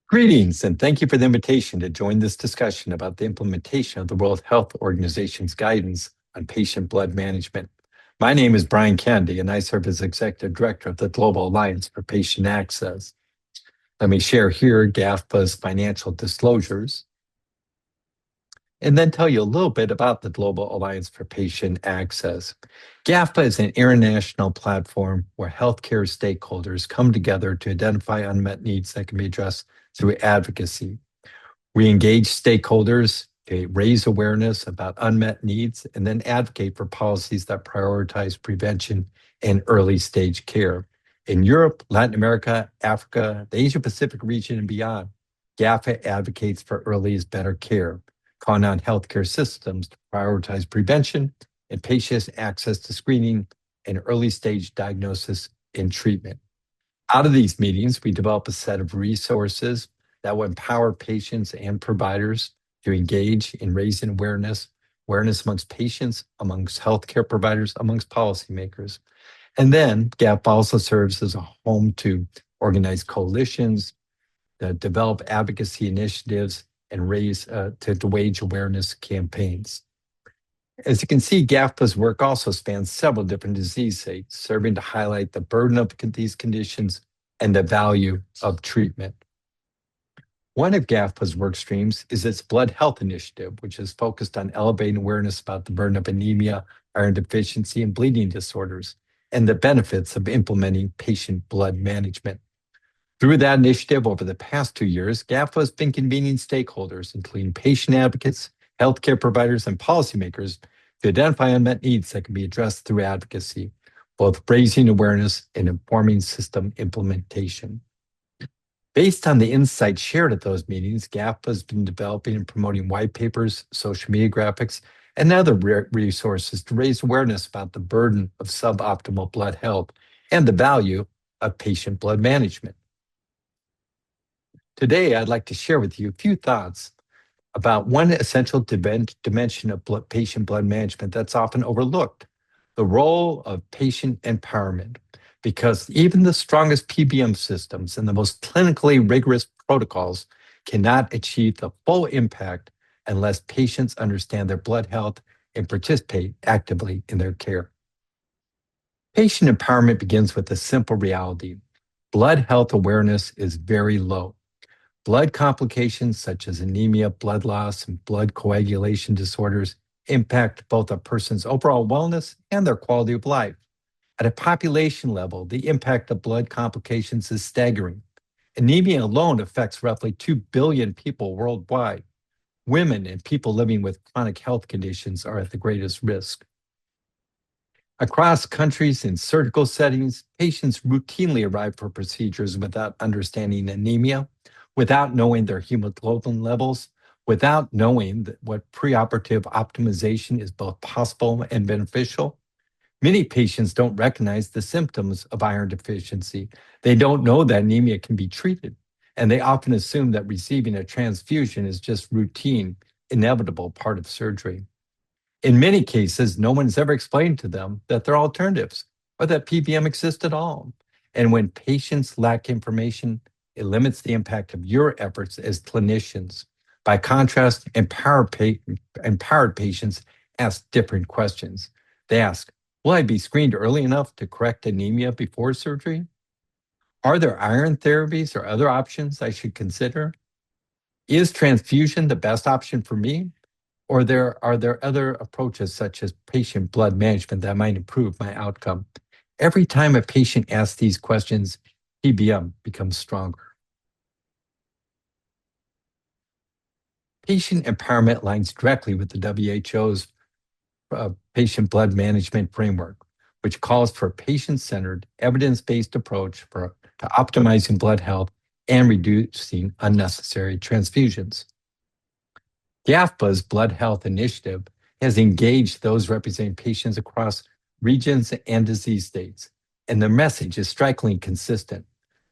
Greetings, and thank you for the invitation to join this discussion about the implementation of the World Health Organization's guidance on patient blood management. My name is Brian Candy, and I serve as Executive Director of the Global Alliance for Patient Access. Let me share here GAfPA's financial disclosures, and then tell you a little bit about the Global Alliance for Patient Access. GAfPA is an international platform where healthcare stakeholders come together to identify unmet needs that can be addressed through advocacy. We engage stakeholders to raise awareness about unmet needs and then advocate for policies that prioritize prevention and early stage care. In Europe, Latin America, Africa, the Asia Pacific region, and beyond, GAFA advocates for early is better care, calling on healthcare systems to prioritize prevention and patients' access to screening and early stage diagnosis and treatment. Out of these meetings, we develop a set of resources that will empower patients and providers to engage in raising awareness amongst patients, amongst healthcare providers, amongst policymakers. And then GAP also serves as a home to organize coalitions, develop advocacy initiatives, and to wage awareness campaigns. As you can see, GAFPA's work also spans several different disease states, serving to highlight the burden of these conditions and the value of treatment. One of GAFPA's work streams is its Blood Health Initiative, which is focused on elevating awareness about the burden of anemia, iron deficiency, and bleeding disorders, and the benefits of implementing patient blood management. Through that initiative over the past 2 years, GAFPA has been convening stakeholders, including patient advocates, healthcare providers, and policymakers, to identify unmet needs that can be addressed through advocacy, both raising awareness and informing system implementation. Based on the insights shared at those meetings, GAFPA has been developing and promoting white papers, social media graphics, and other resources to raise awareness about the burden of suboptimal blood health and the value of patient blood management. Today, I'd like to share with you a few thoughts about one essential dimension of patient blood management that's often overlooked, the role of patient empowerment. Because even the strongest PBM systems and the most clinically rigorous protocols cannot achieve the full impact unless patients understand their blood health and participate actively in their care. Patient empowerment begins with a simple reality. Blood health awareness is very low. Blood complications such as anemia, blood loss, and blood coagulation disorders impact both a person's overall wellness and their quality of life. At a population level, the impact of blood complications is staggering. Anemia alone affects roughly 2 billion people worldwide. Women and people living with chronic health conditions are at the greatest risk. Across countries in surgical settings, patients routinely arrive for procedures without understanding anemia, without knowing their hemoglobin levels, without knowing what preoperative optimization is both possible and beneficial. Many patients don't recognize the symptoms of iron deficiency. They don't know that anemia can be treated, and they often assume that receiving a transfusion is just routine, inevitable part of surgery. In many cases, no one's ever explained to them that there are alternatives or that PBM exists at all. And when patients lack information, it limits the impact of your efforts as clinicians. By contrast, empowered patients ask different questions. They ask, will I be screened early enough to correct anemia before surgery? Are there iron therapies or other options I should consider? Is transfusion the best option for me? Or are there other approaches such as patient blood management that might improve my outcome? Every time a patient asks these questions, PBM becomes stronger. Patient empowerment aligns directly with the WHO's patient blood management framework, which calls for a patient-centered, evidence-based approach to optimizing blood health and reducing unnecessary transfusions. GAFPA's Blood Health Initiative has engaged those representing patients across regions and disease states, and the message is strikingly consistent.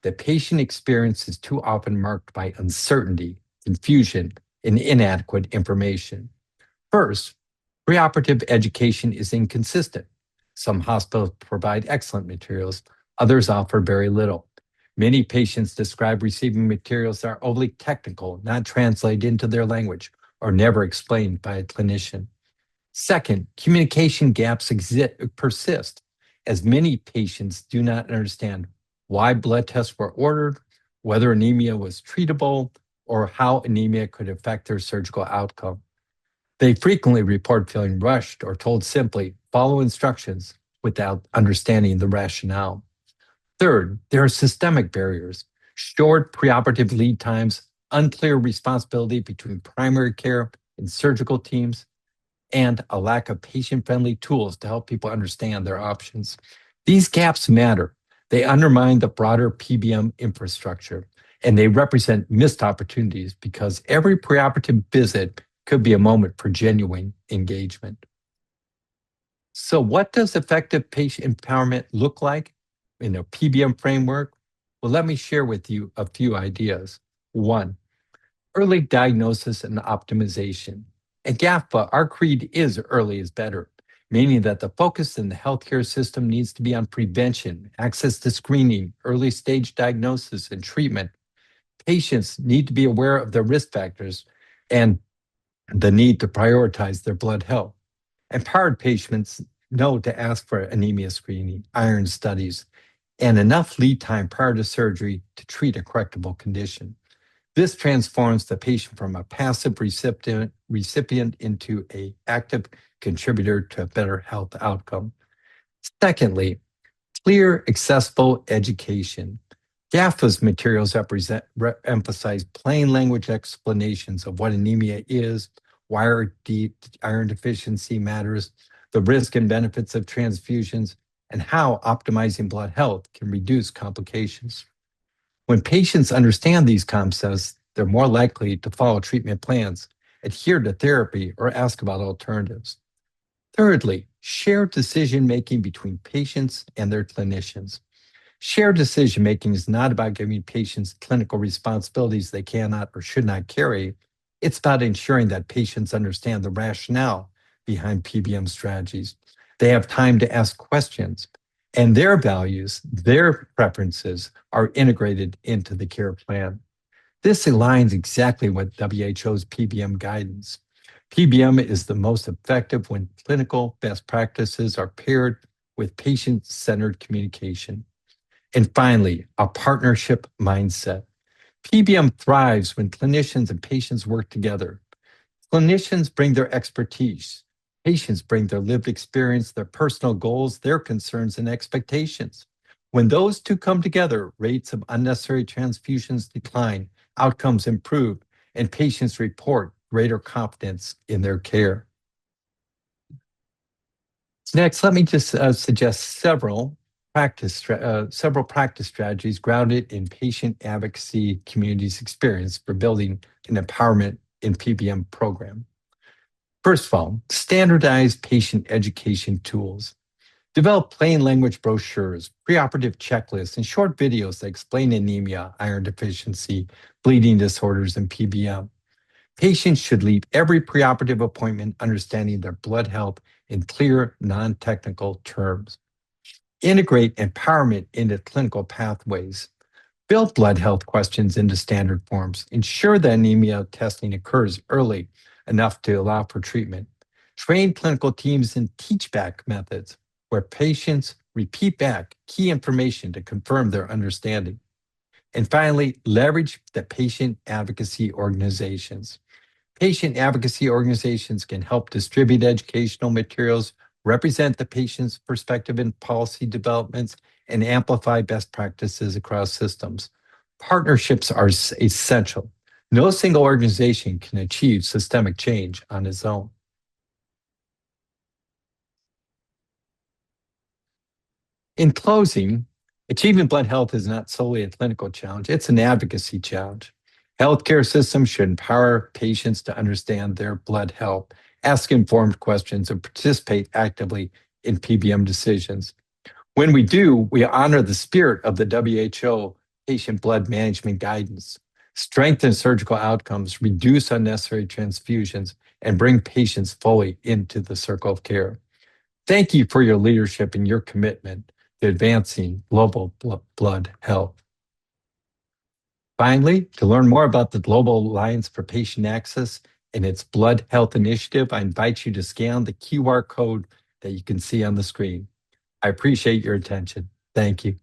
The patient experience is too often marked by uncertainty, confusion, and inadequate information. First, preoperative education is inconsistent. Some hospitals provide excellent materials, others offer very little. Many patients describe receiving materials that are overly technical, not translated into their language, or never explained by a clinician. Second, communication gaps persist, as many patients do not understand why blood tests were ordered, whether anemia was treatable, or how anemia could affect their surgical outcome. They frequently report feeling rushed or told simply, follow instructions, without understanding the rationale. Third, there are systemic barriers, short preoperative lead times, unclear responsibility between primary care and surgical teams, and a lack of patient-friendly tools to help people understand their options. These gaps matter. They undermine the broader PBM infrastructure, and they represent missed opportunities because every preoperative visit could be a moment for genuine engagement. So what does effective patient empowerment look like in a PBM framework? Well, let me share with you a few ideas. One, early diagnosis and optimization. At GAfPA, our creed is early is better, meaning that the focus in the healthcare system needs to be on prevention, access to screening, early stage diagnosis, and treatment. Patients need to be aware of their risk factors and the need to prioritize their blood health. Empowered patients know to ask for anemia screening, iron studies, and enough lead time prior to surgery to treat a correctable condition. This transforms the patient from a passive recipient into an active contributor to a better health outcome. Secondly, clear, accessible education. GAFA's materials emphasize plain language explanations of what anemia is, why iron deficiency matters, the risk and benefits of transfusions, and how optimizing blood health can reduce complications. When patients understand these concepts, they're more likely to follow treatment plans, adhere to therapy, or ask about alternatives. Thirdly, shared decision-making between patients and their clinicians. Shared decision-making is not about giving patients clinical responsibilities they cannot or should not carry. It's about ensuring that patients understand the rationale behind PBM strategies. They have time to ask questions, and their values, their preferences are integrated into the care plan. This aligns exactly with WHO's PBM guidance. PBM is the most effective when clinical best practices are paired with patient-centered communication. And finally, a partnership mindset. PBM thrives when clinicians and patients work together. Clinicians bring their expertise. Patients bring their lived experience, their personal goals, their concerns, and expectations. When those two come together, rates of unnecessary transfusions decline, outcomes improve, and patients report greater confidence in their care. Next, let me just suggest several practice strategies grounded in patient advocacy communities' experience for building an empowerment in PBM program. First of all, standardize patient education tools. Develop plain language brochures, preoperative checklists, and short videos that explain anemia, iron deficiency, bleeding disorders, and PBM. Patients should leave every preoperative appointment understanding their blood health in clear, non-technical terms. Integrate empowerment into clinical pathways. Build blood health questions into standard forms. Ensure that anemia testing occurs early enough to allow for treatment. Train clinical teams in teach-back methods where patients repeat back key information to confirm their understanding. And finally, leverage the patient advocacy organizations. Patient advocacy organizations can help distribute educational materials, represent the patient's perspective in policy developments, and amplify best practices across systems. Partnerships are essential. No single organization can achieve systemic change on its own. In closing, achieving blood health is not solely a clinical challenge, it's an advocacy challenge. Healthcare systems should empower patients to understand their blood health, ask informed questions, and participate actively in PBM decisions. When we do, we honor the spirit of the WHO patient blood management guidance, strengthen surgical outcomes, reduce unnecessary transfusions, and bring patients fully into the circle of care. Thank you for your leadership and your commitment to advancing global blood health. Finally, to learn more about the Global Alliance for Patient Access and its Blood Health Initiative, I invite you to scan the QR code that you can see on the screen. I appreciate your attention. Thank you.